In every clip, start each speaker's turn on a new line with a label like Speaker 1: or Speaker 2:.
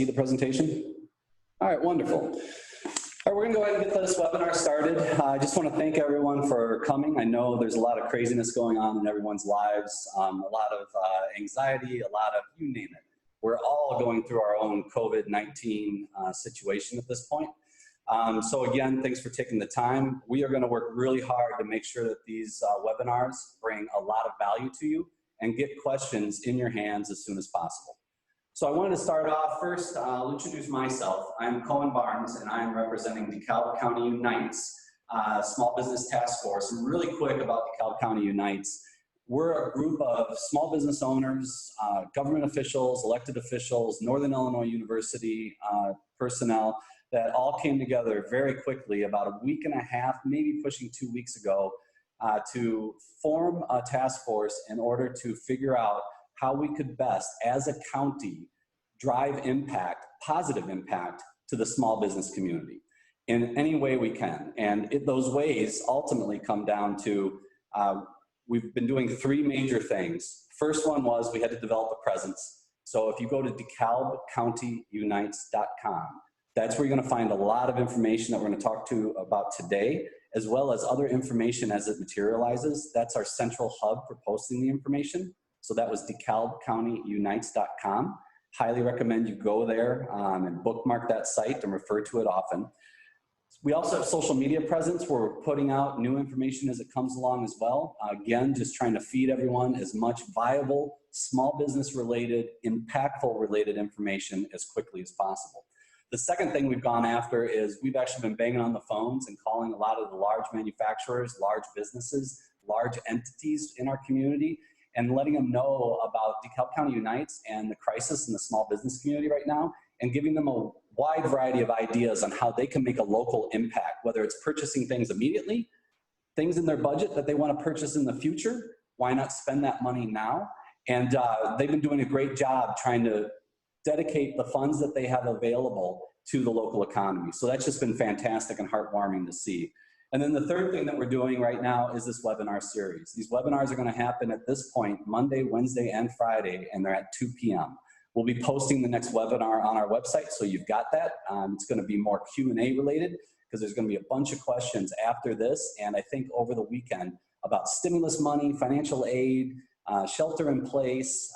Speaker 1: See the presentation? All right, wonderful. All right, we're gonna go ahead and get this webinar started. I just wanna thank everyone for coming. I know there's a lot of craziness going on in everyone's lives, a lot of anxiety, a lot of, you name it. We're all going through our own COVID-19 situation at this point. So again, thanks for taking the time. We are gonna work really hard to make sure that these webinars bring a lot of value to you and get questions in your hands as soon as possible. So I wanted to start off first, I'll introduce myself. I'm Cohen Barnes and I'm representing DeKalb County Unites Small Business Task Force. And really quick about DeKalb County Unites. We're a group of small business owners, government officials, elected officials, Northern Illinois University personnel that all came together very quickly about a week and a half, maybe pushing 2 weeks ago, to form a task force in order to figure out how we could best, as a county, drive impact, positive impact to the small business community in any way we can. And those ways ultimately come down to, we've been doing 3 major things. First one was we had to develop a presence. So if you go to DeKalbCountyUnites.com, that's where you're gonna find a lot of information that we're gonna talk to about today, as well as other information as it materializes. That's our central hub for posting the information. So that was DeKalbCountyUnites.com. Highly recommend you go there and bookmark that site and refer to it often. We also have social media presence where we're putting out new information as it comes along as well. Again, just trying to feed everyone as much viable, small business related, impactful related information as quickly as possible. The second thing we've gone after is we've actually been banging on the phones and calling a lot of the large manufacturers, large businesses, large entities in our community, and letting them know about DeKalb County Unites and the crisis in the small business community right now, and giving them a wide variety of ideas on how they can make a local impact, whether it's purchasing things immediately, things in their budget that they want to purchase in the future, why not spend that money now? And they've been doing a great job trying to dedicate the funds that they have available to the local economy. So that's just been fantastic and heartwarming to see. And then the third thing that we're doing right now is this webinar series. These webinars are gonna happen at this point, Monday, Wednesday, and Friday, and they're at 2 p.m. We'll be posting the next webinar on our website, so you've got that. It's gonna be more Q&A related, because there's gonna be a bunch of questions after this, and I think over the weekend, about stimulus money, financial aid, shelter in place,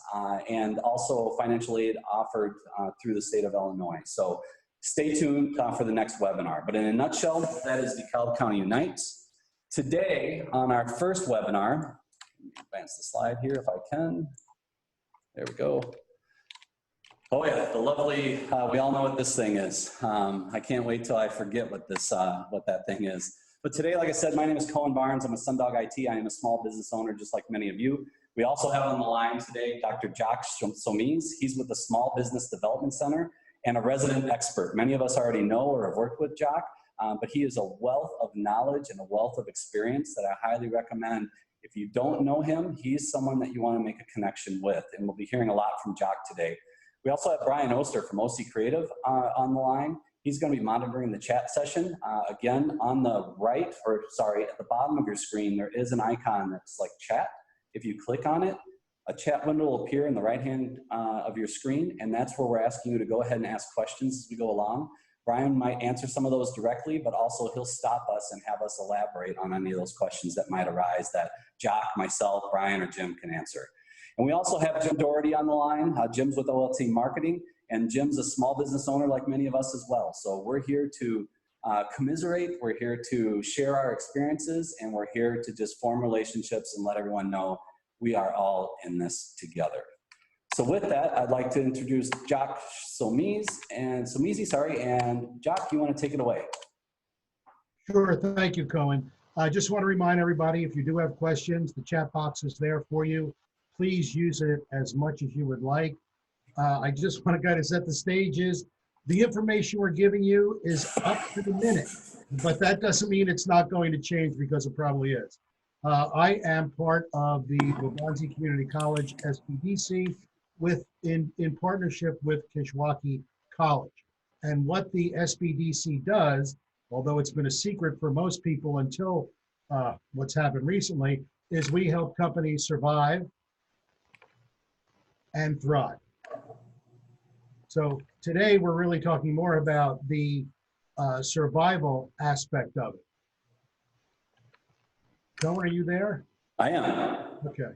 Speaker 1: and also financial aid offered through the state of Illinois. So stay tuned for the next webinar. But in a nutshell, that is DeKalb County Unites. Today, on our first webinar, let me advance the slide here if I can. There we go. Oh yeah, the lovely, we all know what this thing is. I can't wait till I forget what that thing is. But today, like I said, my name is Cohen Barnes. I'm a Sundog IT. I am a small business owner, just like many of you. We also have on the line today, Dr. Jock Somiz. He's with the Small Business Development Center and a resident expert. Many of us already know or have worked with Jock, but he is a wealth of knowledge and a wealth of experience that I highly recommend. If you don't know him, he's someone that you want to make a connection with, and we'll be hearing a lot from Jock today. We also have Brian Oster from OC Creative on the line. He's going to be monitoring the chat session. Again, on the right, or sorry, at the bottom of your screen, there is an icon that's like chat. If you click on it, a chat window will appear in the right hand of your screen, and that's where we're asking you to go ahead and ask questions as we go along. Brian might answer some of those directly, but also he'll stop us and have us elaborate on any of those questions that might arise that Jock, myself, Brian, or Jim can answer. And we also have Jim Doherty on the line. Jim's with OLT Marketing, and Jim's a small business owner like many of us as well. So we're here to commiserate, we're here to share our experiences, and we're here to just form relationships and let everyone know we are all in this together. So with that, I'd like to introduce Jock Somiz, and Jock, you want to take it away?
Speaker 2: Sure, thank you, Cohen. I just want to remind everybody, if you do have questions, the chat box is there for you. Please use it as much as you would like. I just want to kind of set the stage is, the information we're giving you is up to the minute, but that doesn't mean it's not going to change, because it probably is. I am part of the Waubonsie Community College SBDC in partnership with Kishwaukee College. And what the SBDC does, although it's been a secret for most people until what's happened recently, is we help companies survive and thrive. So today we're really talking more about the survival aspect of it. Cohen, are you there?
Speaker 1: I am.
Speaker 2: Okay.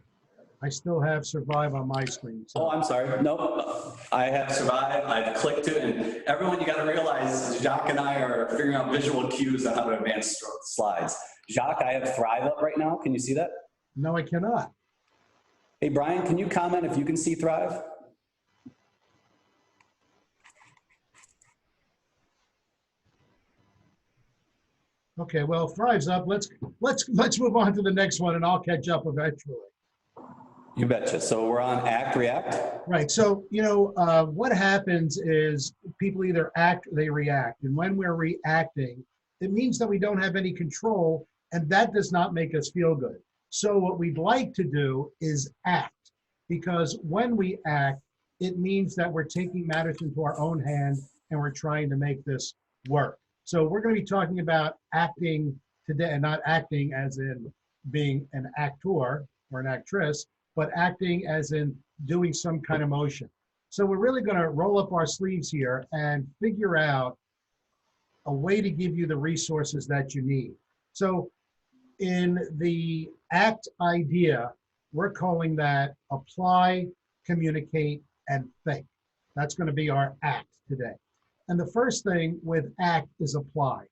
Speaker 2: I still have survive on my screen. So.
Speaker 1: Oh, I'm sorry. Nope. I have survived. I've clicked it. And everyone, you got to realize, Jacques and I are figuring out visual cues on how to advance slides. Jacques, I have Thrive up right now. Can you see that?
Speaker 2: No, I cannot.
Speaker 1: Hey, Brian, can you comment if you can see Thrive?
Speaker 2: Okay, well, Thrive's up. Let's move on to the next one, and I'll catch up eventually.
Speaker 1: You betcha. So we're on Act, React.
Speaker 2: Right. So what happens is people either act or they react, and when we're reacting, it means that we don't have any control, and that does not make us feel good. So what we'd like to do is act, because when we act, it means that we're taking matters into our own hand and we're trying to make this work. So we're going to be talking about acting today, and not acting as in being an actor or an actress, but acting as in doing some kind of motion. So we're really going to roll up our sleeves here and figure out a way to give you the resources that you need. So in the ACT idea, we're calling that apply, communicate, and think. That's going to be our ACT today. And the first thing with ACT is apply.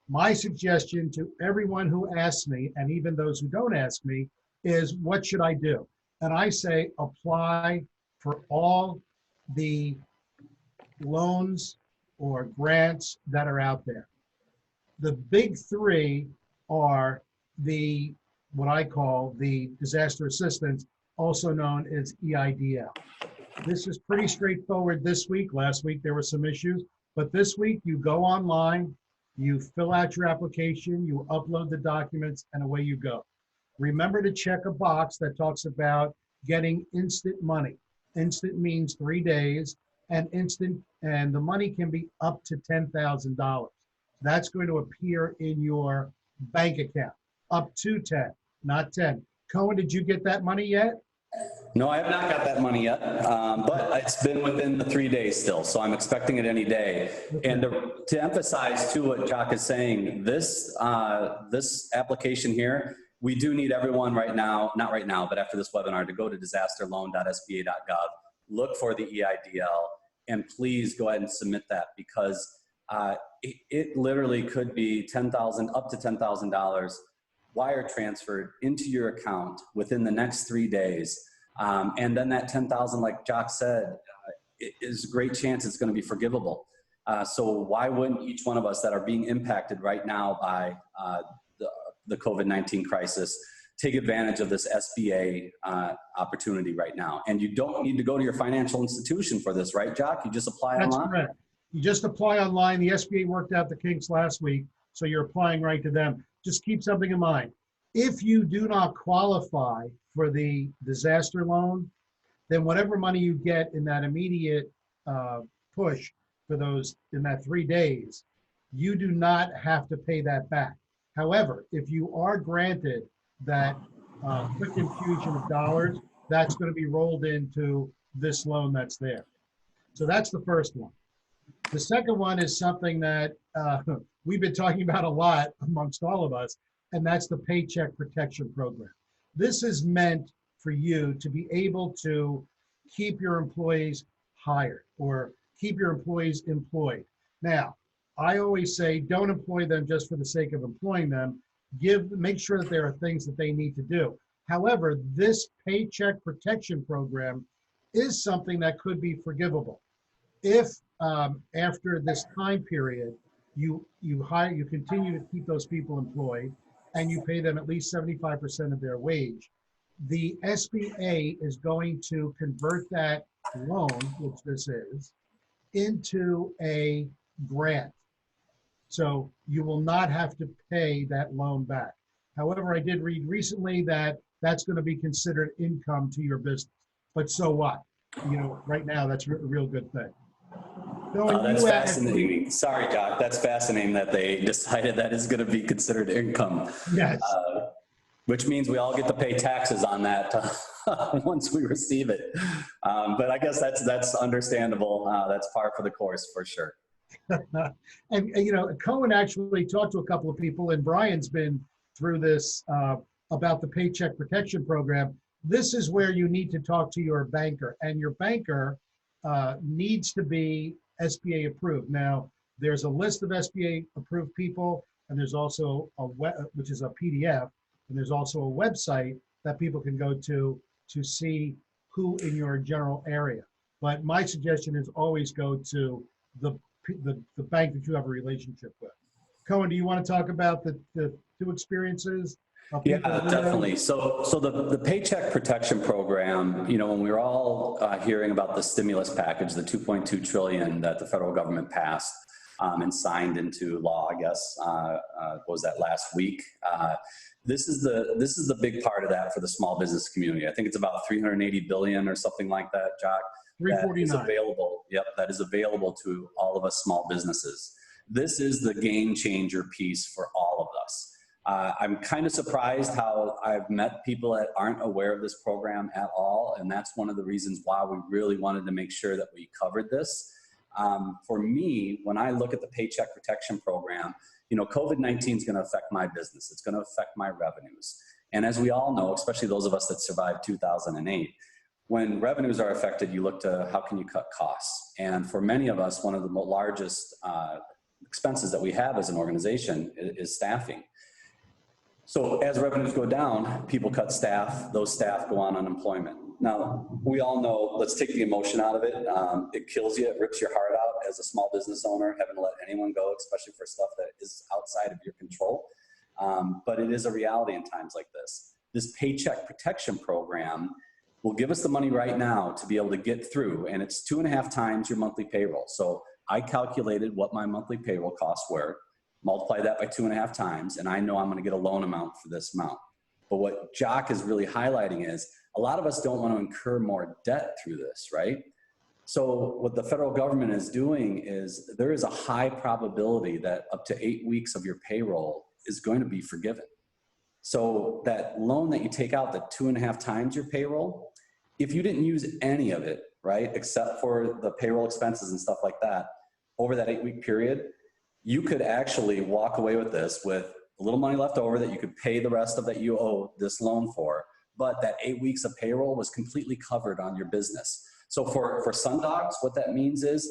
Speaker 2: My suggestion to everyone who asks me, and even those who don't ask me, is what should I do? And I say apply for all the loans or grants that are out there. The big three are what I call the disaster assistance, also known as EIDL. This is pretty straightforward this week. Last week there were some issues, but this week you go online, you fill out your application, you upload the documents, and away you go. Remember to check a box that talks about getting instant money. Instant means 3 days, and the money can be up to $10,000. That's going to appear in your bank account, up to 10, not 10. Cohen, did you get that money yet?
Speaker 1: No, I have not got that money yet, but it's been within the 3 days still, so I'm expecting it any day. And to emphasize too what Jacques is saying, this application here, we do need everyone right now, not right now, but after this webinar, to go to disasterloan.sba.gov, look for the EIDL, and please go ahead and submit that, because it literally could be $10,000 up to $10,000 wire transferred into your account within the next 3 days. And then that 10,000, like Jacques said, is a great chance it's going to be forgivable. So why wouldn't each one of us that are being impacted right now by the COVID-19 crisis take advantage of this SBA opportunity right now? And you don't need to go to your financial institution for this, right, Jacques? You just apply online?
Speaker 2: That's correct. You just apply online. The SBA worked out the kinks last week, so you're applying right to them. Just keep something in mind. If you do not qualify for the disaster loan, then whatever money you get in that immediate push for those in that 3 days, you do not have to pay that back. However, if you are granted that quick infusion of dollars, that's going to be rolled into this loan that's there. So that's the first one. The second one is something that we've been talking about a lot amongst all of us, and that's the Paycheck Protection Program. This is meant for you to be able to keep your employees hired or keep your employees employed. Now, I always say don't employ them just for the sake of employing them. Make sure that there are things that they need to do. However, this Paycheck Protection Program is something that could be forgivable. If after this time period, you continue to keep those people employed and you pay them at least 75% of their wage, the SBA is going to convert that loan, which this is, into a grant. So you will not have to pay that loan back. However, I did read recently that that's going to be considered income to your business. But so what? Right now, that's a real good thing.
Speaker 1: That's fascinating. Sorry, Doc. That's fascinating that they decided that is going to be considered income.
Speaker 2: Yes.
Speaker 1: Which means we all get to pay taxes on that once we receive it. But I guess that's understandable. That's par for the course for sure.
Speaker 2: And you know, Cohen actually talked to a couple of people, and Brian's been through this about the Paycheck Protection Program. This is where you need to talk to your banker, and your banker needs to be SBA approved. Now, there's a list of SBA approved people, and there's also a which is a PDF, and there's also a website that people can go to see who in your general area. But my suggestion is always go to the bank that you have a relationship with. Cohen, do you want to talk about the two experiences?
Speaker 1: Yeah, definitely. So the Paycheck Protection Program, you know, when we were all hearing about the stimulus package, the 2.2 trillion that the federal government passed and signed into law, I guess, was that last week? This is the big part of that for the small business community. I think it's about 380 billion or something like that, Jock.
Speaker 2: 349.
Speaker 1: That is available. Yep, that is available to all of us small businesses. This is the game changer piece for all of us. I'm kind of surprised how I've met people that aren't aware of this program at all, and that's one of the reasons why we really wanted to make sure that we covered this. For me, when I look at the Paycheck Protection Program, you know, COVID-19 is going to affect my business. It's going to affect my revenues. And as we all know, especially those of us that survived 2008, when revenues are affected, you look to how can you cut costs. And for many of us, one of the largest expenses that we have as an organization is staffing. So as revenues go down, people cut staff, those staff go on unemployment. Now, we all know, let's take the emotion out of it. It kills you, it rips your heart out as a small business owner, having to let anyone go, especially for stuff that is outside of your control. But it is a reality in times like this. This Paycheck Protection Program will give us the money right now to be able to get through, and it's 2.5 times your monthly payroll. So I calculated what my monthly payroll costs were, multiply that by 2.5 times, and I know I'm going to get a loan amount for this amount. But what Jock is really highlighting is a lot of us don't want to incur more debt through this, right? So what the federal government is doing is there is a high probability that up to 8 weeks of your payroll is going to be forgiven. So that loan that you take out, the 2.5 times your payroll, if you didn't use any of it, right, except for the payroll expenses and stuff like that, over that 8-week period, you could actually walk away with this with a little money left over that you could pay the rest of that you owe this loan for, but that 8 weeks of payroll was completely covered on your business. So for Sundogs, what that means is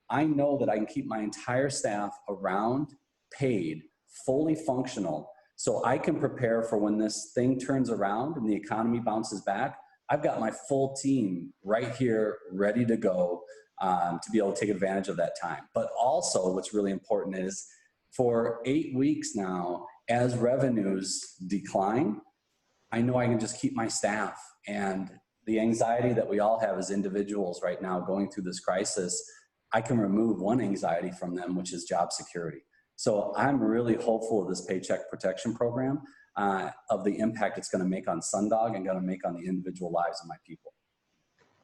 Speaker 1: I know that I can keep my entire staff around, paid, fully functional, so I can prepare for when this thing turns around and the economy bounces back. I've got my full team right here, ready to go to be able to take advantage of that time. But also what's really important is for 8 weeks now, as revenues decline, I know I can just keep my staff. And the anxiety that we all have as individuals right now going through this crisis, I can remove one anxiety from them, which is job security. So I'm really hopeful of this Paycheck Protection Program, of the impact it's going to make on Sundog and going to make on the individual lives of my people.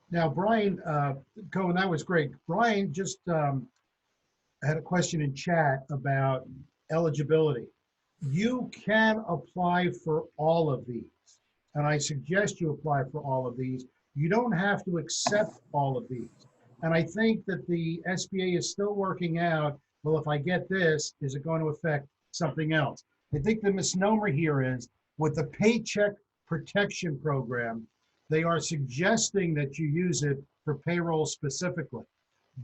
Speaker 2: Now, Brian, Cohen, that was great. Brian just had a question in chat about eligibility. You can apply for all of these, and I suggest you apply for all of these. You don't have to accept all of these. And I think that the SBA is still working out, well, if I get this, is it going to affect something else? I think the misnomer here is with the Paycheck Protection Program, they are suggesting that you use it for payroll specifically.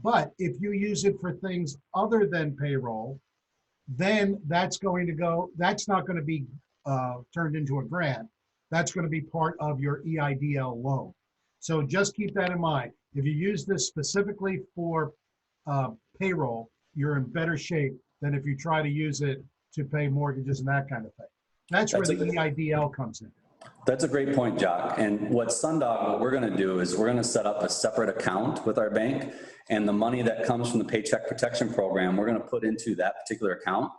Speaker 2: But if you use it for things other than payroll, then that's not going to be turned into a grant. That's going to be part of your EIDL loan. So just keep that in mind. If you use this specifically for payroll, you're in better shape than if you try to use it to pay mortgages and that kind of thing. That's where the EIDL comes in.
Speaker 1: That's a great point, Jock. And what we're going to do is we're going to set up a separate account with our bank, and the money that comes from the Paycheck Protection Program, we're going to put into that particular account.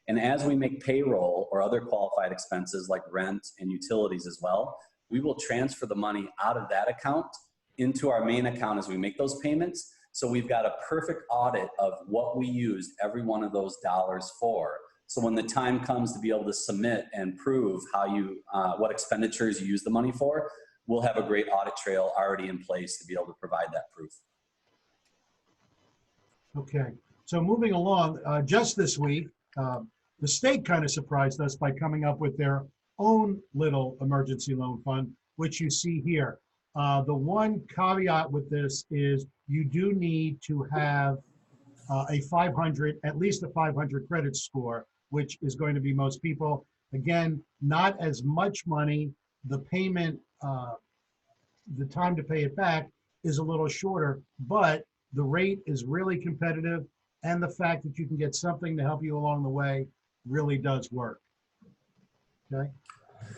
Speaker 1: And as we make payroll or other qualified expenses like rent and utilities as well, we will transfer the money out of that account into our main account as we make those payments. So we've got a perfect audit of what we used every one of those dollars for. So when the time comes to be able to submit and prove how what expenditures you use the money for, we'll have a great audit trail already in place to be able to provide that proof.
Speaker 2: Okay, so moving along, just this week, the state kind of surprised us by coming up with their own little emergency loan fund, which you see here. The one caveat with this is you do need to have at least a 500 credit score, which is going to be most people. Again, not as much money. The payment, the time to pay it back is a little shorter, but the rate is really competitive, and the fact that you can get something to help you along the way really does work. Okay,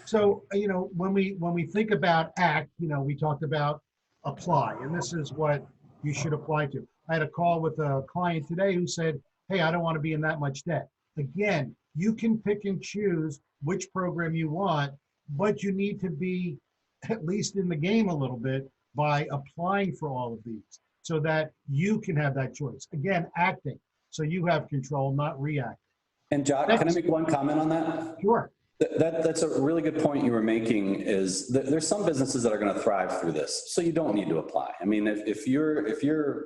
Speaker 2: so when we think about ACT, we talked about apply, and this is what you should apply to. I had a call with a client today who said, "Hey, I don't want to be in that much debt." Again, you can pick and choose which program you want, but you need to be at least in the game a little bit by applying for all of these, so that you can have that choice. Again, acting, so you have control, not reacting.
Speaker 1: And Jock, can I make one comment on that?
Speaker 2: Sure.
Speaker 1: That's a really good point you were making, is that there's some businesses that are going to thrive through this, so you don't need to apply. I mean, if you're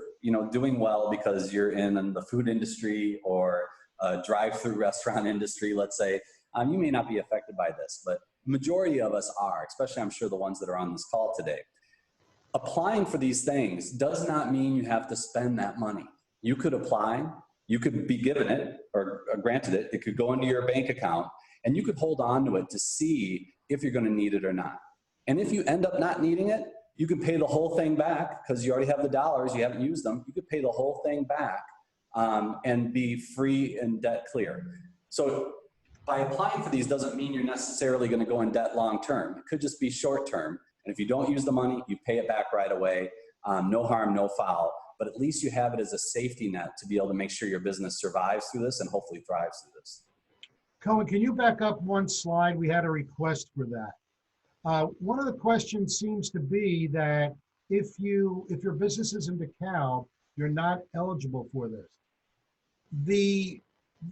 Speaker 1: doing well because you're in the food industry or a drive-through restaurant industry, let's say, you may not be affected by this, but majority of us are, especially I'm sure the ones that are on this call today. Applying for these things does not mean you have to spend that money. You could apply, you could be given it or granted it, it could go into your bank account, and you could hold on to it to see if you're going to need it or not. And if you end up not needing it, you can pay the whole thing back because you already have the dollars, you haven't used them. You could pay the whole thing back and be free and debt clear. So by applying for these doesn't mean you're necessarily going to go in debt long term. It could just be short term. And if you don't use the money, you pay it back right away. No harm, no foul. But at least you have it as a safety net to be able to make sure your business survives through this and hopefully thrives through this.
Speaker 2: Cohen, can you back up one slide? We had a request for that. One of the questions seems to be that if your business is in DeKalb, you're not eligible for this.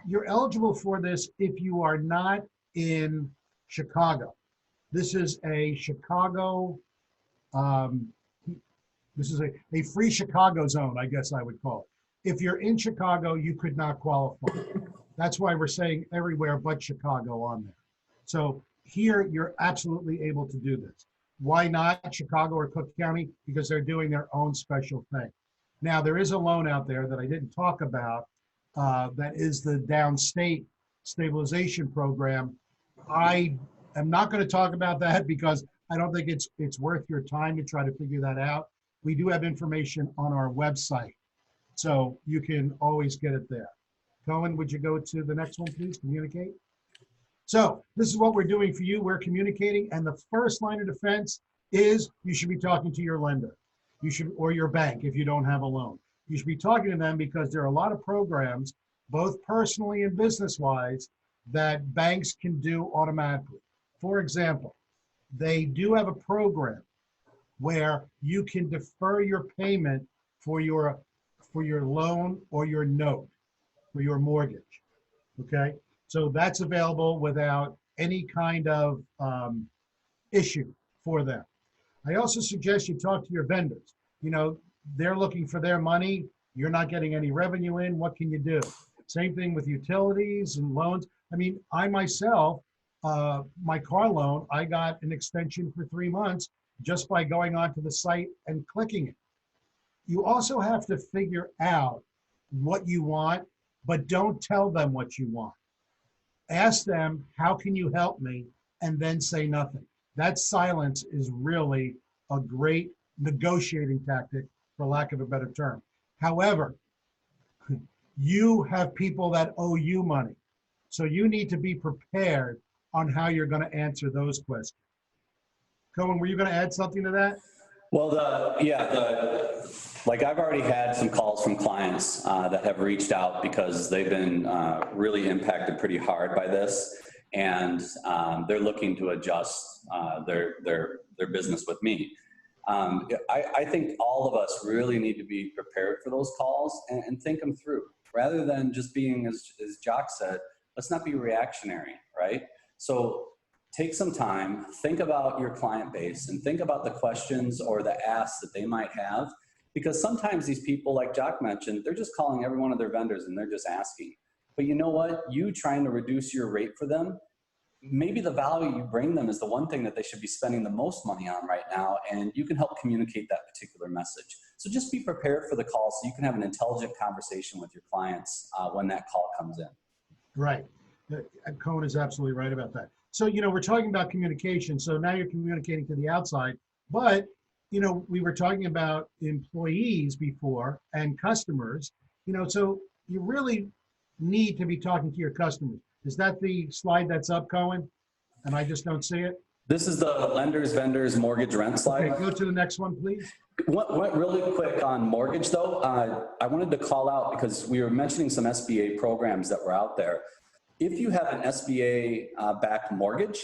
Speaker 2: You're eligible for this if you are not in Chicago. This is a Chicago, this is a free Chicago zone, I guess I would call it. If you're in Chicago, you could not qualify. That's why we're saying everywhere but Chicago on there. So here, you're absolutely able to do this. Why not Chicago or Cook County? Because they're doing their own special thing. Now, there is a loan out there that I didn't talk about that is the downstate stabilization program. I am not going to talk about that because I don't think it's worth your time to try to figure that out. We do have information on our website, so you can always get it there. Cohen, would you go to the next one, please? Communicate. So this is what we're doing for you. We're communicating, and the first line of defense is you should be talking to your lender. You should, or your bank if you don't have a loan. You should be talking to them because there are a lot of programs, both personally and business-wise, that banks can do automatically. For example, they do have a program where you can defer your payment for your loan or your note, for your mortgage, okay? So that's available without any kind of issue for them. I also suggest you talk to your vendors. They're looking for their money. You're not getting any revenue in. What can you do? Same thing with utilities and loans. I mean, I myself, my car loan, I got an extension for 3 months just by going onto the site and clicking it. You also have to figure out what you want, but don't tell them what you want. Ask them, how can you help me? And then say nothing. That silence is really a great negotiating tactic, for lack of a better term. However, you have people that owe you money. So you need to be prepared on how you're going to answer those questions. Cohen, were you going to add something to that?
Speaker 1: Well, like I've already had some calls from clients that have reached out because they've been really impacted pretty hard by this, and they're looking to adjust their business with me. I think all of us really need to be prepared for those calls and think them through, rather than just being, as Jock said, let's not be reactionary, right? So take some time, think about your client base and think about the questions or the asks that they might have. Because sometimes these people, like Jock mentioned, they're just calling every one of their vendors and they're just asking. But you know what? You trying to reduce your rate for them, maybe the value you bring them is the one thing that they should be spending the most money on right now, and you can help communicate that particular message. So just be prepared for the call so you can have an intelligent conversation with your clients when that call comes in.
Speaker 2: Right. Cohen is absolutely right about that. So, we're talking about communication. So now you're communicating to the outside, but, we were talking about employees before and customers, so you really need to be talking to your customers. Is that the slide that's up, Cohen? And I just don't see it?
Speaker 1: This is the lenders, vendors, mortgage rent slide.
Speaker 2: Okay, go to the next one, please.
Speaker 1: What really quick on mortgage though, I wanted to call out because we were mentioning some SBA programs that were out there. If you have an SBA backed mortgage,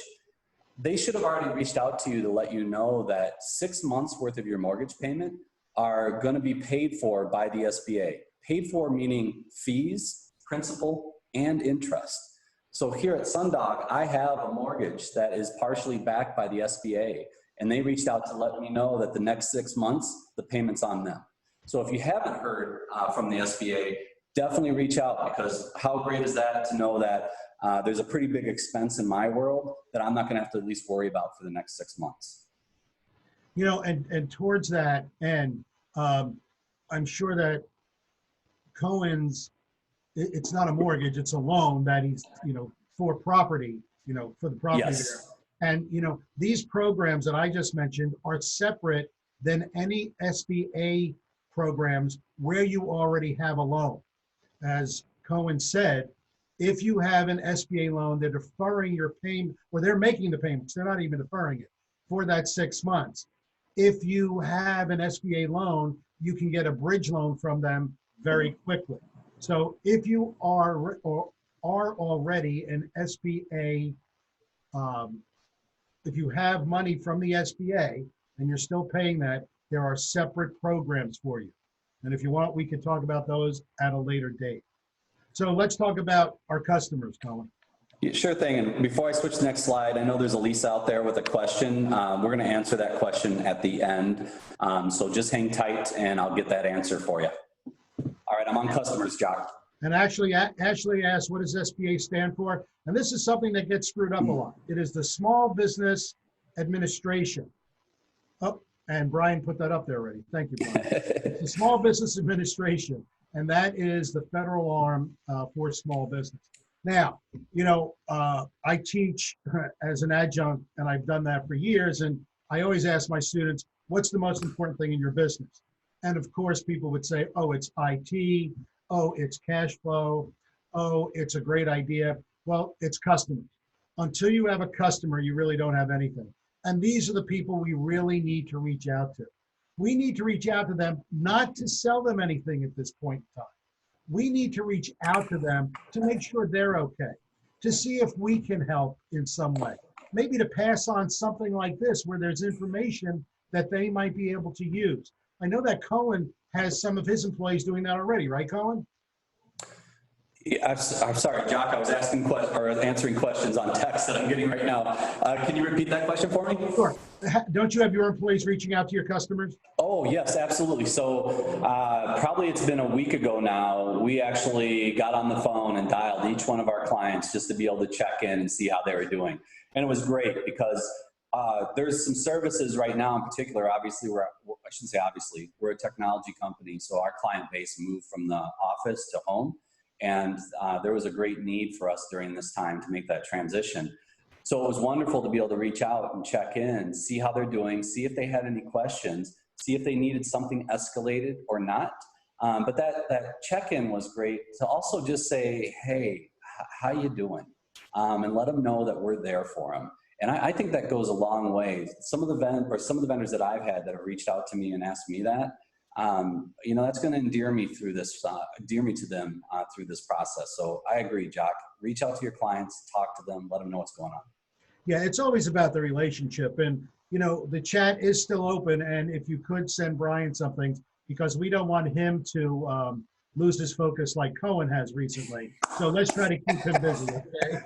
Speaker 1: they should have already reached out to you to let you know that 6 months worth of your mortgage payment are going to be paid for by the SBA. Paid for meaning fees, principal, and interest. So here at Sundog, I have a mortgage that is partially backed by the SBA, and they reached out to let me know that the next 6 months, the payment's on them. So if you haven't heard from the SBA, definitely reach out, because how great is that to know that there's a pretty big expense in my world that I'm not gonna have to at least worry about for the next 6 months.
Speaker 2: And towards that end, I'm sure that Cohen's, it's not a mortgage, it's a loan that he's, for property, for the property.
Speaker 1: Yes.
Speaker 2: There. And, these programs that I just mentioned are separate than any SBA programs where you already have a loan. As Cohen said, if you have an SBA loan, they're deferring your payment, or they're making the payments, they're not even deferring it for that 6 months. If you have an SBA loan, you can get a bridge loan from them very quickly. So if you are already an SBA, if you have money from the SBA and you're still paying that, there are separate programs for you. And if you want, we can talk about those at a later date. So let's talk about our customers, Colin.
Speaker 1: Yeah, sure thing. And before I switch to the next slide, I know there's a Lisa out there with a question. We're going to answer that question at the end. So just hang tight and I'll get that answer for you. All right, I'm on customers, Jock.
Speaker 2: And actually, Ashley asked, what does SBA stand for? And this is something that gets screwed up a lot. It is the Small Business Administration. Oh, and Brian put that up there already. Thank you, Brian. It's the Small Business Administration, and that is the federal arm for small business. Now, I teach as an adjunct, and I've done that for years, and I always ask my students, what's the most important thing in your business? And of course, people would say, oh, it's IT, oh, it's cash flow, oh, it's a great idea. Well, it's customers. Until you have a customer, you really don't have anything. And these are the people we really need to reach out to. We need to reach out to them, not to sell them anything at this point in time. We need to reach out to them to make sure they're okay, to see if we can help in some way. Maybe to pass on something like this where there's information that they might be able to use. I know that Cohen has some of his employees doing that already, right, Cohen?
Speaker 1: Yeah, I'm sorry, Jock, I was answering questions on text that I'm getting right now. Can you repeat that question for me?
Speaker 2: Sure. Don't you have your employees reaching out to your customers?
Speaker 1: Oh, yes, absolutely. So probably it's been a week ago now, we actually got on the phone and dialed each one of our clients just to be able to check in and see how they were doing. And it was great because there's some services right now in particular. Obviously, I shouldn't say obviously, we're a technology company, so our client base moved from the office to home. And there was a great need for us during this time to make that transition. So it was wonderful to be able to reach out and check in, see how they're doing, see if they had any questions, see if they needed something escalated or not. But that check-in was great to also just say, hey, how you doing? And let them know that we're there for them. And I think that goes a long way. Some of the vendors that I've had that have reached out to me and asked me that, that's going to endear me through this, endear me to them through this process. So I agree, Jock. Reach out to your clients, talk to them, let them know what's going on.
Speaker 2: Yeah, it's always about the relationship. And, the chat is still open. And if you could send Brian something, because we don't want him to lose his focus like Cohen has recently. So let's try to keep him busy, okay?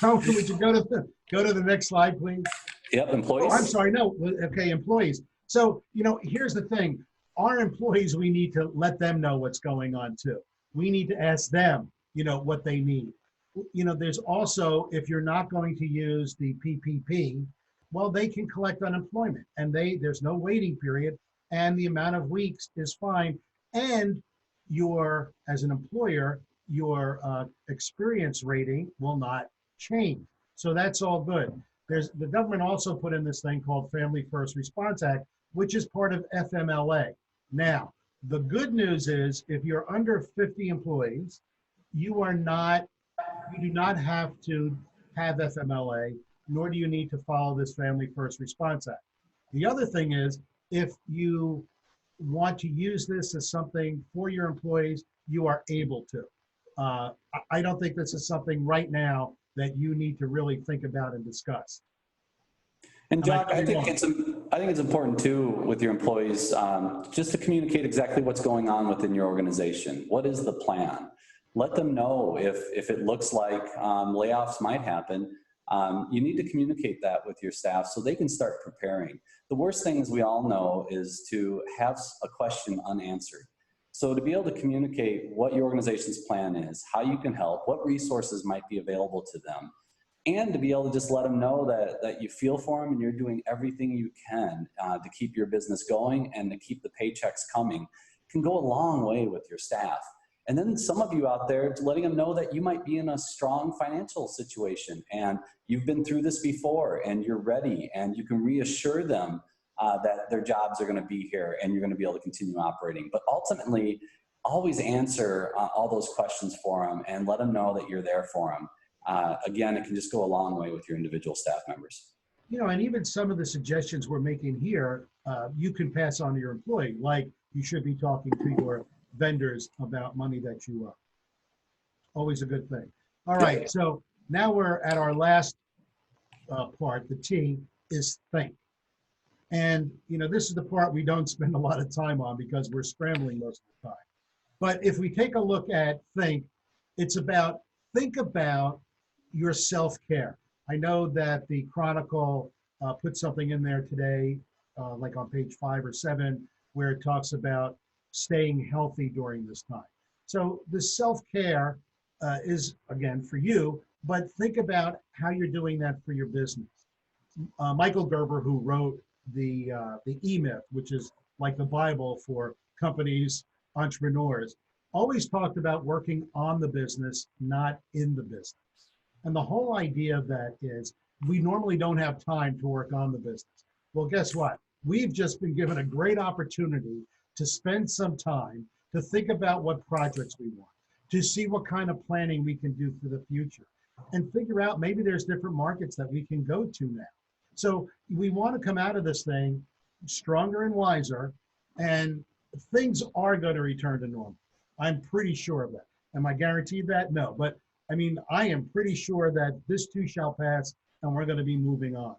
Speaker 2: Cohen, would you go to the next slide, please?
Speaker 1: Yep, employees.
Speaker 2: Oh, I'm sorry, no, okay, employees. So, here's the thing. Our employees, we need to let them know what's going on too. We need to ask them, what they need. There's also, if you're not going to use the PPP, well, they can collect unemployment and there's no waiting period and the amount of weeks is fine. And as an employer, your experience rating will not change. So that's all good. The government also put in this thing called Family First Response Act, which is part of FMLA. Now, the good news is if you're under 50 employees, you do not have to have FMLA, nor do you need to follow this Family First Response Act. The other thing is, if you want to use this as something for your employees, you are able to. I don't think this is something right now that you need to really think about and discuss.
Speaker 1: And Jock, I think it's important too with your employees just to communicate exactly what's going on within your organization. What is the plan? Let them know if it looks like layoffs might happen. You need to communicate that with your staff so they can start preparing. The worst thing, as we all know, is to have a question unanswered. So to be able to communicate what your organization's plan is, how you can help, what resources might be available to them, and to be able to just let them know that you feel for them and you're doing everything you can to keep your business going and to keep the paychecks coming can go a long way with your staff. And then some of you out there, letting them know that you might be in a strong financial situation and you've been through this before and you're ready, and you can reassure them that their jobs are going to be here and you're going to be able to continue operating. But ultimately, always answer all those questions for them and let them know that you're there for them. Again, it can just go a long way with your individual staff members.
Speaker 2: And even some of the suggestions we're making here, you can pass on to your employee, like you should be talking to your vendors about money that you owe. Always a good thing. All right, so now we're at our last part. The T is think. And, this is the part we don't spend a lot of time on because we're scrambling most of the time. But if we take a look at think, it's think about your self-care. I know that the Chronicle put something in there today, like on page 5 or 7, where it talks about staying healthy during this time. So the self-care is, again, for you, but think about how you're doing that for your business. Michael Gerber, who wrote the E-Myth, which is like the Bible for companies, entrepreneurs, always talked about working on the business, not in the business. And the whole idea of that is we normally don't have time to work on the business. Well, guess what? We've just been given a great opportunity to spend some time to think about what projects we want, to see what kind of planning we can do for the future, and figure out maybe there's different markets that we can go to now. So we want to come out of this thing stronger and wiser, and things are going to return to normal. I'm pretty sure of that. Am I guaranteed that? No, but I am pretty sure that this too shall pass and we're going to be moving on.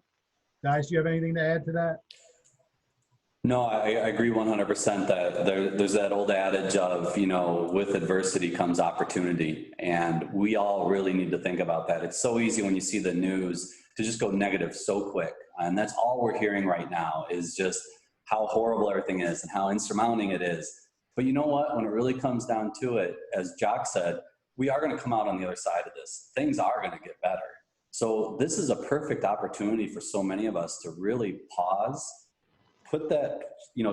Speaker 2: Guys, do you have anything to add to that?
Speaker 1: No, I agree 100% that there's that old adage of, with adversity comes opportunity. And we all really need to think about that. It's so easy when you see the news to just go negative so quick. And that's all we're hearing right now is just how horrible everything is and how insurmounting it is. But you know what? When it really comes down to it, as Jock said, we are going to come out on the other side of this. Things are going to get better. So this is a perfect opportunity for so many of us to really pause, put that,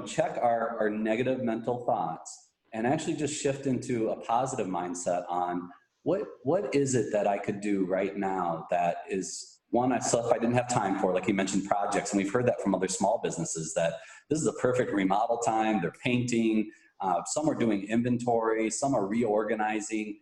Speaker 1: check our negative mental thoughts and actually just shift into a positive mindset on what is it that I could do right now that is stuff I didn't have time for, like you mentioned, projects. And we've heard that from other small businesses that this is a perfect remodel time. They're painting. Some are doing inventory. Some are reorganizing.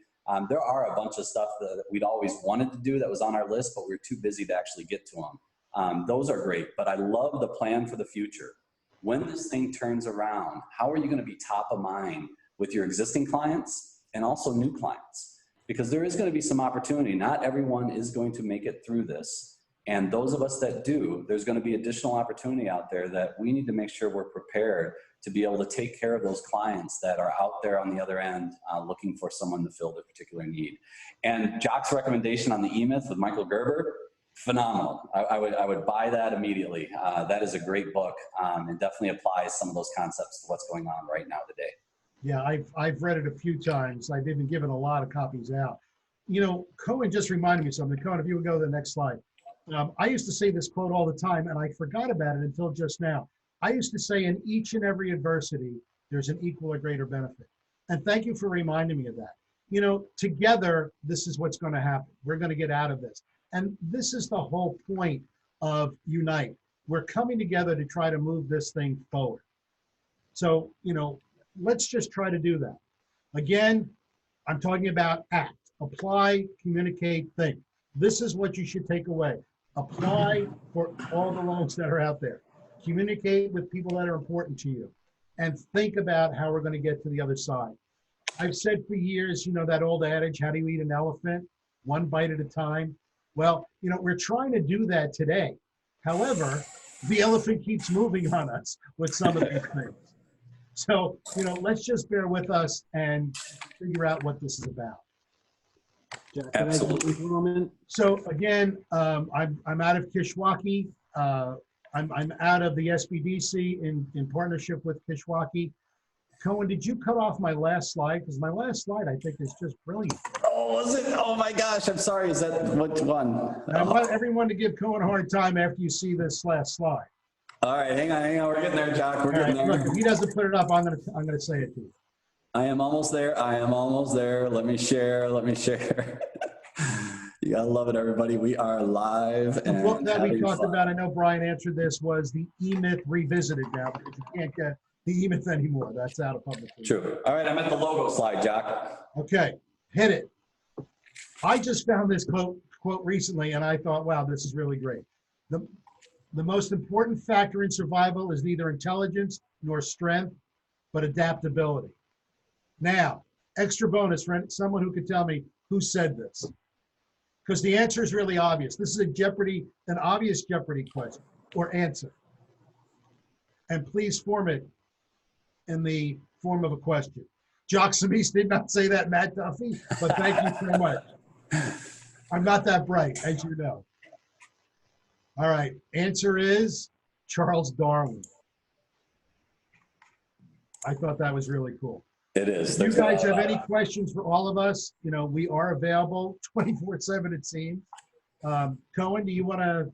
Speaker 1: There are a bunch of stuff that we'd always wanted to do that was on our list, but we were too busy to actually get to them. Those are great, but I love the plan for the future. When this thing turns around, how are you going to be top of mind with your existing clients and also new clients? Because there is going to be some opportunity. Not everyone is going to make it through this. And those of us that do, there's going to be additional opportunity out there that we need to make sure we're prepared to be able to take care of those clients that are out there on the other end looking for someone to fill their particular need. And Jock's recommendation on the E-Myth with Michael Gerber, phenomenal. I would buy that immediately. That is a great book and definitely applies some of those concepts to what's going on right now today.
Speaker 2: Yeah, I've read it a few times. I've even given a lot of copies out. You know, Cohen just reminded me of something. Cohen, if you would go to the next slide. I used to say this quote all the time, and I forgot about it until just now. I used to say, in each and every adversity, there's an equal or greater benefit. And thank you for reminding me of that. You know, together, this is what's going to happen. We're going to get out of this. And this is the whole point of Unite. We're coming together to try to move this thing forward. So, you know, let's just try to do that. Again, I'm talking about act, apply, communicate, think. This is what you should take away. Apply for all the loans that are out there. Communicate with people that are important to you. And think about how we're going to get to the other side. I've said for years, you know, that old adage, how do you eat an elephant? One bite at a time. Well, you know, we're trying to do that today. However, the elephant keeps moving on us with some of these things. So, you know, let's just bear with us and figure out what this is about.
Speaker 1: Absolutely.
Speaker 2: So again, I'm out of Kishwaukee. I'm out of the SBDC in partnership with Kishwaukee. Cohen, did you cut off my last slide? Because my last slide, I think, is just brilliant.
Speaker 1: Oh, was it? Oh my gosh, I'm sorry. Is that which one?
Speaker 2: I want everyone to give Cohen a hard time after you see this last slide.
Speaker 1: All right, hang on. We're getting there, Jock. We're getting there.
Speaker 2: Look, if he doesn't put it up, I'm gonna say it to you.
Speaker 1: I am almost there. Let me share. You gotta love it, everybody. We are live.
Speaker 2: The book that we talked about, I know Brian answered this, was the E-Myth Revisited now, because you can't get the E-Myth anymore. That's out of public.
Speaker 1: True. All right, I'm at the logo slide, Jock.
Speaker 2: Okay, hit it. I just found this quote recently, and I thought, wow, this is really great. The most important factor in survival is neither intelligence nor strength, but adaptability. Now, extra bonus for someone who could tell me who said this. Because the answer is really obvious. This is an obvious Jeopardy question or answer. And please form it in the form of a question. Jock Samis did not say that, Matt Duffy, but thank you so much. I'm not that bright, as you know. All right, answer is Charles Darwin. I thought that was really cool.
Speaker 1: It is.
Speaker 2: If you guys have any questions for all of us, you know, we are available 24/7, it seems. Cohen, do you want to?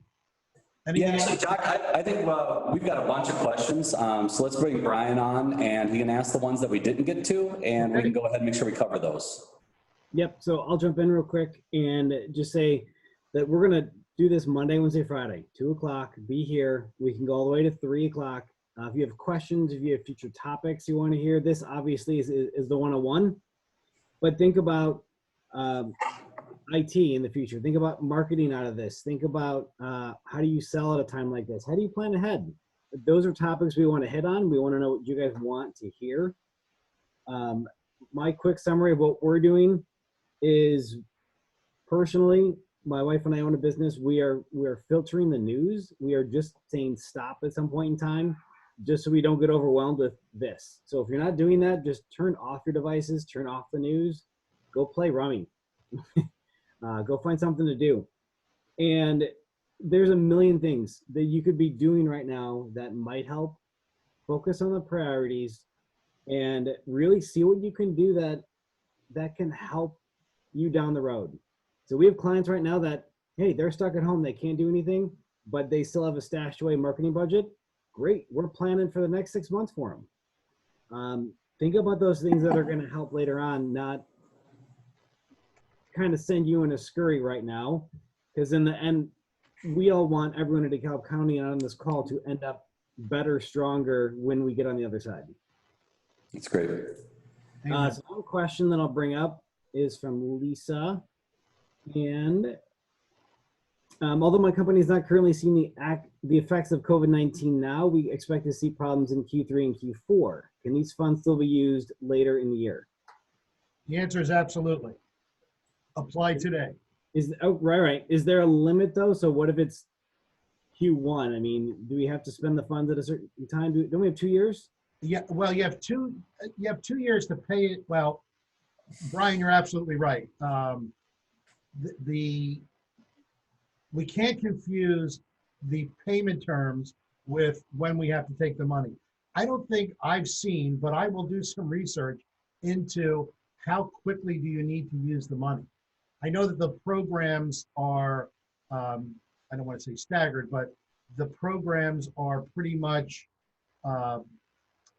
Speaker 1: Yeah, actually, Jock, I think we've got a bunch of questions. So let's bring Brian on, and he can ask the ones that we didn't get to, and we can go ahead and make sure we cover those.
Speaker 3: Yep. So I'll jump in real quick and just say that we're going to do this Monday, Wednesday, Friday, 2 o'clock. Be here. We can go all the way to 3 o'clock. If you have questions, if you have future topics you want to hear, this obviously is the 101. But think about IT in the future. Think about marketing out of this. Think about how do you sell at a time like this? How do you plan ahead? Those are topics we want to hit on. We want to know what you guys want to hear. My quick summary of what we're doing is, personally, my wife and I own a business. We are filtering the news. We are just saying stop at some point in time, just so we don't get overwhelmed with this. So if you're not doing that, just turn off your devices, turn off the news, go play rummy, go find something to do. And there's a million things that you could be doing right now that might help. Focus on the priorities and really see what you can do that can help you down the road. So we have clients right now that, hey, they're stuck at home. They can't do anything, but they still have a stashed away marketing budget. Great. We're planning for the next 6 months for them. Think about those things that are going to help later on, not kind of send you in a scurry right now. Because in the end, we all want everyone in DeKalb County on this call to end up better, stronger when we get on the other side.
Speaker 1: That's great.
Speaker 3: So one question that I'll bring up is from Lisa. And although my company is not currently seeing the effects of COVID-19 now, we expect to see problems in Q3 and Q4. Can these funds still be used later in the year?
Speaker 2: The answer is absolutely. Apply today.
Speaker 3: Right. Is there a limit though? So what if it's Q1? I mean, do we have to spend the funds at a certain time? Don't we have 2 years?
Speaker 2: Yeah, well, you have 2 years to pay it. Well, Brian, you're absolutely right. The we can't confuse the payment terms with when we have to take the money. I don't think I've seen, but I will do some research into how quickly do you need to use the money. I know that the programs are, I don't want to say staggered, but the programs are pretty much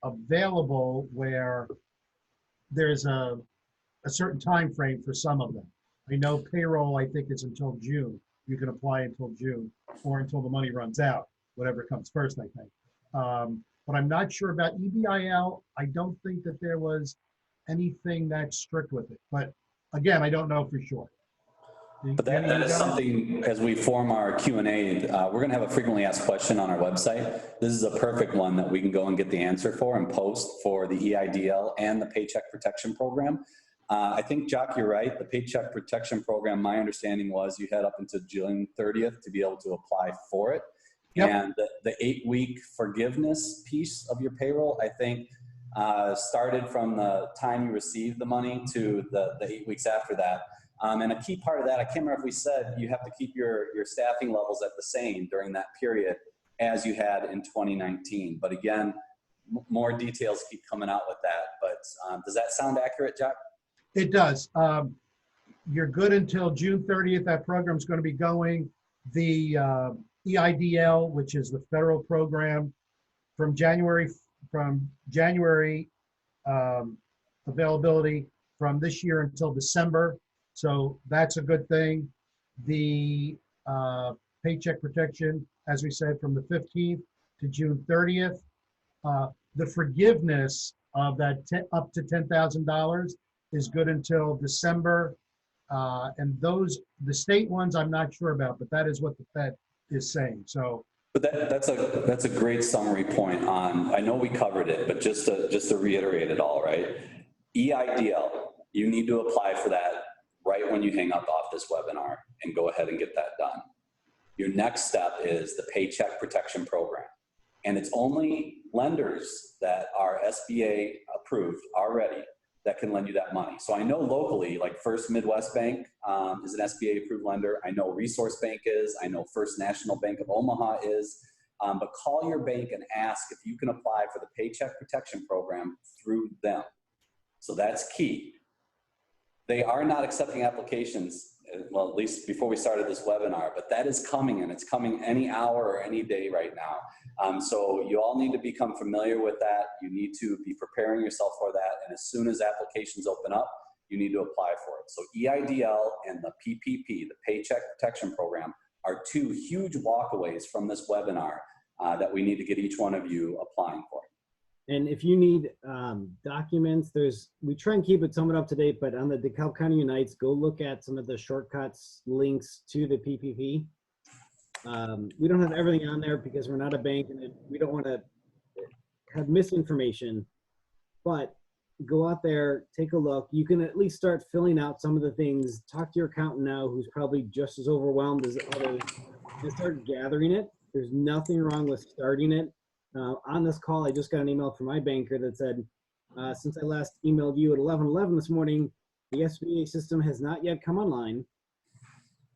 Speaker 2: available where there's a certain time frame for some of them. I know payroll, I think, is until June. You can apply until June or until the money runs out, whatever comes first, I think. But I'm not sure about EBIL. I don't think that there was anything that strict with it. But again, I don't know for sure.
Speaker 1: But that is something, as we form our Q&A, we're going to have a frequently asked question on our website. This is a perfect one that we can go and get the answer for and post for the EIDL and the Paycheck Protection Program. I think, Jock, you're right. The Paycheck Protection Program, my understanding was you had up until June 30th to be able to apply for it. Yep. And the 8-week forgiveness piece of your payroll, I think, started from the time you received the money to the 8 weeks after that. And a key part of that, I can't remember if we said you have to keep your staffing levels at the same during that period as you had in 2019. But again, more details keep coming out with that. But does that sound accurate, Jack?
Speaker 2: It does. You're good until June 30th. That program's going to be going. The EIDL, which is the federal program, from January availability from this year until December. So that's a good thing. The Paycheck Protection, as we said, from the 15th to June 30th. The forgiveness of that up to $10,000 is good until December. And the state ones, I'm not sure about, but that is what the Fed is saying. So,
Speaker 1: but that's a great summary point on. I know we covered it, but just to reiterate it all, right? EIDL, you need to apply for that right when you hang up off this webinar and go ahead and get that done. Your next step is the Paycheck Protection Program. And it's only lenders that are SBA approved already that can lend you that money. So I know locally, like First Midwest Bank is an SBA approved lender. I know Resource Bank is. I know First National Bank of Omaha is. But call your bank and ask if you can apply for the Paycheck Protection Program through them. So that's key. They are not accepting applications, well, at least before we started this webinar, but that is coming, and it's coming any hour or any day right now. So you all need to become familiar with that. You need to be preparing yourself for that. And as soon as applications open up, you need to apply for it. So EIDL and the PPP, the Paycheck Protection Program, are two huge walkaways from this webinar that we need to get each one of you applying for.
Speaker 3: And if you need documents, we try and keep it somewhat up to date, but on the DeKalb County Unites, go look at some of the shortcuts, links to the PPP. We don't have everything on there because we're not a bank and we don't want to have misinformation, but go out there, take a look. You can at least start filling out some of the things. Talk to your accountant now, who's probably just as overwhelmed as others, and start gathering it. There's nothing wrong with starting it. On this call, I just got an email from my banker that said, since I last emailed you at 11:11 this morning, the SBA system has not yet come online,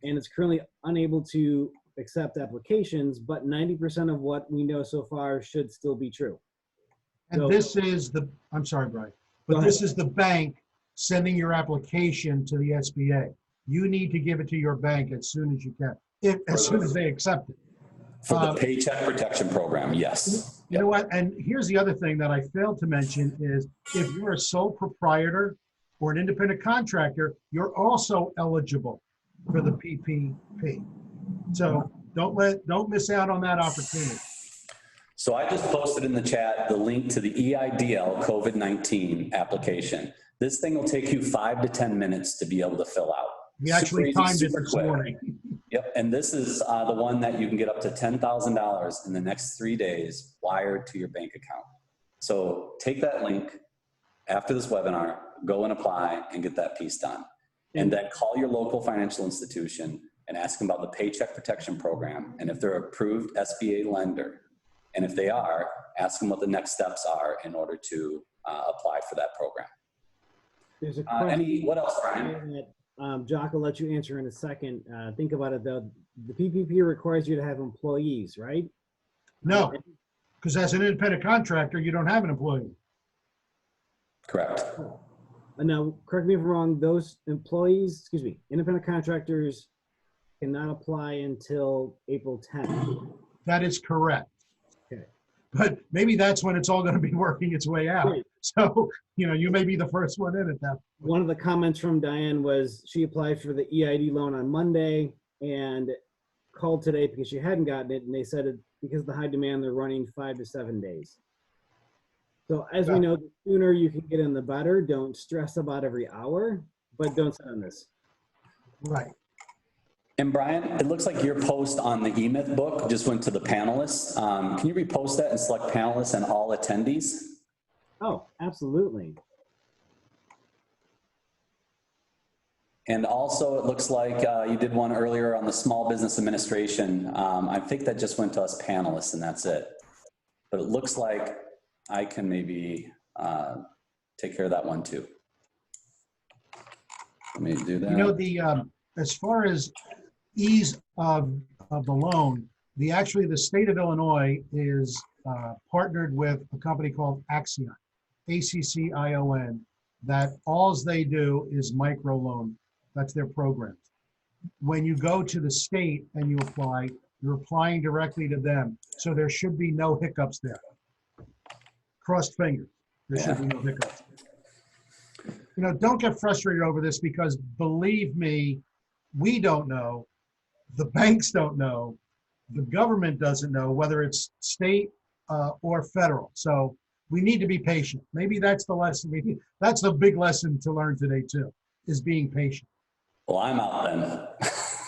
Speaker 3: and it's currently unable to accept applications, but 90% of what we know so far should still be true.
Speaker 2: And so, this is I'm sorry, Brian, but this is the bank sending your application to the SBA. You need to give it to your bank as soon as you can, as soon as they accept it.
Speaker 1: For the Paycheck Protection Program, yes.
Speaker 2: You know what? And here's the other thing that I failed to mention is if you're a sole proprietor or an independent contractor, you're also eligible for the PPP. So don't miss out on that opportunity.
Speaker 1: So I just posted in the chat the link to the EIDL COVID-19 application. This thing will take you 5 to 10 minutes to be able to fill out.
Speaker 2: We actually timed it this morning.
Speaker 1: Yep, and this is the one that you can get up to $10,000 in the next 3 days wired to your bank account. So take that link after this webinar, go and apply and get that piece done. And then call your local financial institution and ask them about the Paycheck Protection Program. And if they're approved SBA lender, And if they are, ask them what the next steps are in order to apply for that program.
Speaker 3: There's a question.
Speaker 1: What else, Brian?
Speaker 3: That, Jock will let you answer in a second. Think about it though. The PPP requires you to have employees, right?
Speaker 2: No, because as an independent contractor, you don't have an employee.
Speaker 1: Correct.
Speaker 3: Now, correct me if I'm wrong, those employees, excuse me, independent contractors cannot apply until April 10th.
Speaker 2: That is correct.
Speaker 3: Okay.
Speaker 2: But maybe that's when it's all going to be working its way out.
Speaker 3: Right.
Speaker 2: So, you may be the first one in at that point.
Speaker 3: One of the comments from Diane was she applied for the EID loan on Monday and called today because she hadn't gotten it. And they said because of the high demand, they're running 5 to 7 days. So as we know, the sooner you can get in, the better. Don't stress about every hour, but don't sit on this.
Speaker 2: Right.
Speaker 1: And Brian, it looks like your post on the eMyth book just went to the panelists. Can you repost that and select panelists and all attendees?
Speaker 3: Oh, absolutely.
Speaker 1: And also, it looks like you did one earlier on the small business administration. I think that just went to us panelists and that's it. But it looks like I can maybe take care of that one too. Let me do that.
Speaker 2: As far as ease of the loan, actually the state of Illinois is partnered with a company called Axion, ACCION, that all they do is microloan. That's their program. When you go to the state and you apply, you're applying directly to them. So there should be no hiccups there. Crossed fingers. There should be no hiccups. Don't get frustrated over this because believe me, we don't know. The banks don't know. The government doesn't know whether it's state or federal. So we need to be patient. Maybe that's the lesson. That's the big lesson to learn today too, is being patient.
Speaker 1: Well, I'm out then.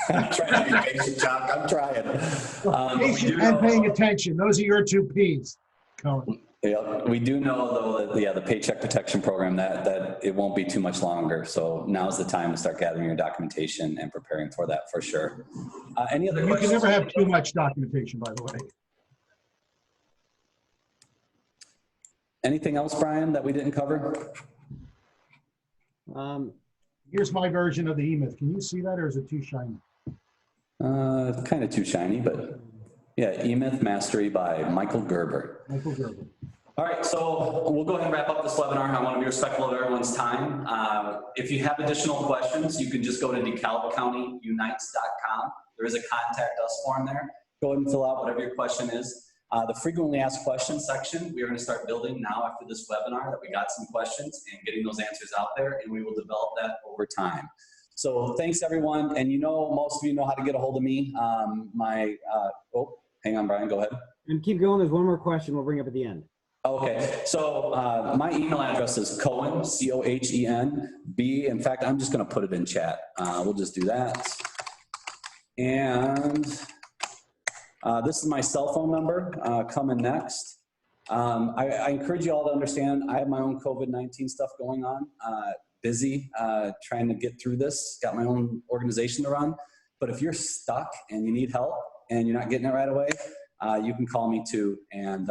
Speaker 1: I'm trying to be patient, Chuck. I'm trying.
Speaker 2: Patient and paying attention. Those are your two P's, Cohen.
Speaker 1: Yeah, we do know though that the Paycheck Protection Program that it won't be too much longer. So now's the time to start gathering your documentation and preparing for that for sure. Any other questions?
Speaker 2: You can never have too much documentation, by the way.
Speaker 1: Anything else, Brian, that we didn't cover?
Speaker 2: Here's my version of the eMyth. Can you see that, or is it too shiny?
Speaker 1: Kind of too shiny, but yeah, eMyth Mastery by Michael Gerber.
Speaker 2: Michael Gerber.
Speaker 1: All right, so we'll go ahead and wrap up this webinar. I want to be respectful of everyone's time. If you have additional questions, you can just go to DeKalbCountyUnites.com. There is a contact us form there. Go ahead and fill out whatever your question is. The frequently asked questions section, we are going to start building now after this webinar that we got some questions and getting those answers out there, and we will develop that over time. So thanks everyone. And most of you know how to get a hold of me. Hang on, Brian, go ahead.
Speaker 3: And keep going. There's one more question we'll bring up at the end.
Speaker 1: Okay, so my email address is Cohen, C-O-H-E-N-B. In fact, I'm just going to put it in chat. We'll just do that. And this is my cell phone number coming next. I encourage you all to understand I have my own COVID-19 stuff going on. Busy trying to get through this. Got my own organization to run. But if you're stuck and you need help and you're not getting it right away, you can call me too, and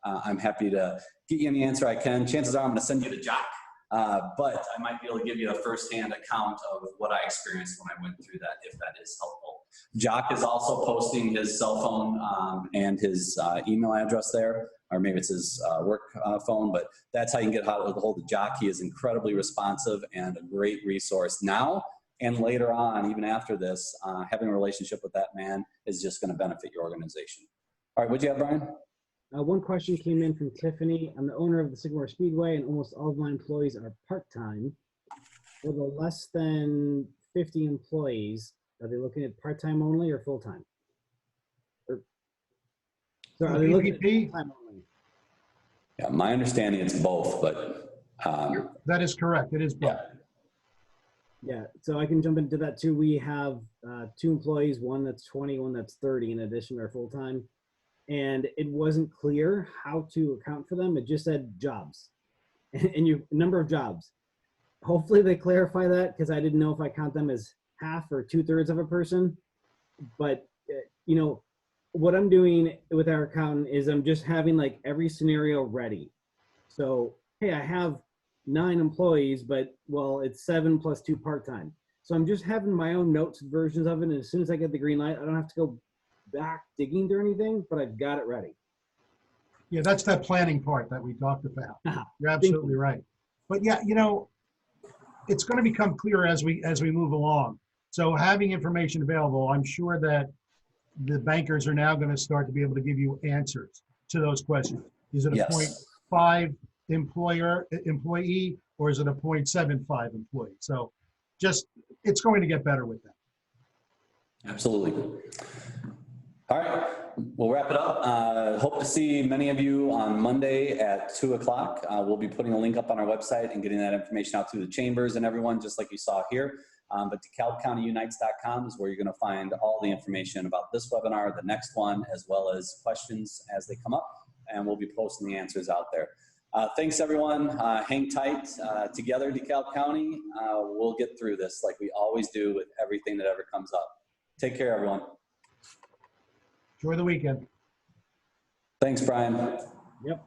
Speaker 1: I'm happy to get you any answer I can. Chances are I'm going to send you to Jock, but I might be able to give you a firsthand account of what I experienced when I went through that, if that is helpful. Jock is also posting his cell phone and his email address there, or maybe it's his work phone, but that's how you can get a hold of Jock. He is incredibly responsive and a great resource now and later on, even after this. Having a relationship with that man is just going to benefit your organization. All right, what'd you have, Brian?
Speaker 3: One question came in from Tiffany. I'm the owner of the Sycamore Speedway, and almost all of my employees are part-time. For the less than 50 employees, are they looking at part-time only or full-time? So are they looking at full-time only?
Speaker 1: Yeah, my understanding it's both, but
Speaker 2: that is correct. It is both.
Speaker 3: Yeah, so I can jump into that too. We have 2 employees, one that's 20, one that's 30, in addition to our full-time. And it wasn't clear how to account for them. It just said jobs and number of jobs. Hopefully they clarify that, because I didn't know if I count them as half or 2/3 of a person. But what I'm doing with our accountant is I'm just having like every scenario ready. So, hey, I have 9 employees, but well, it's 7 plus 2 part-time. So I'm just having my own notes versions of it. And as soon as I get the green light, I don't have to go back digging through anything, but I've got it ready.
Speaker 2: Yeah, that's that planning part that we talked about.
Speaker 3: Ah,
Speaker 2: You're absolutely right. But yeah, you know, it's going to become clearer as we move along. So having information available, I'm sure that the bankers are now going to start to be able to give you answers to those questions. Is it a
Speaker 1: Yes.
Speaker 2: 0.5 employee, or is it a 0.75 employee? So just, it's going to get better with that.
Speaker 1: Absolutely. All right, we'll wrap it up. Hope to see many of you on Monday at 2 o'clock. We'll be putting a link up on our website and getting that information out to the chambers and everyone, just like you saw here. But DeKalbCountyUnites.com is where you're going to find all the information about this webinar, the next one, as well as questions as they come up, and we'll be posting the answers out there. Thanks, everyone. Hang tight together, DeKalb County. We'll get through this like we always do with everything that ever comes up. Take care, everyone.
Speaker 2: Enjoy the weekend.
Speaker 1: Thanks, Brian.
Speaker 3: Yep.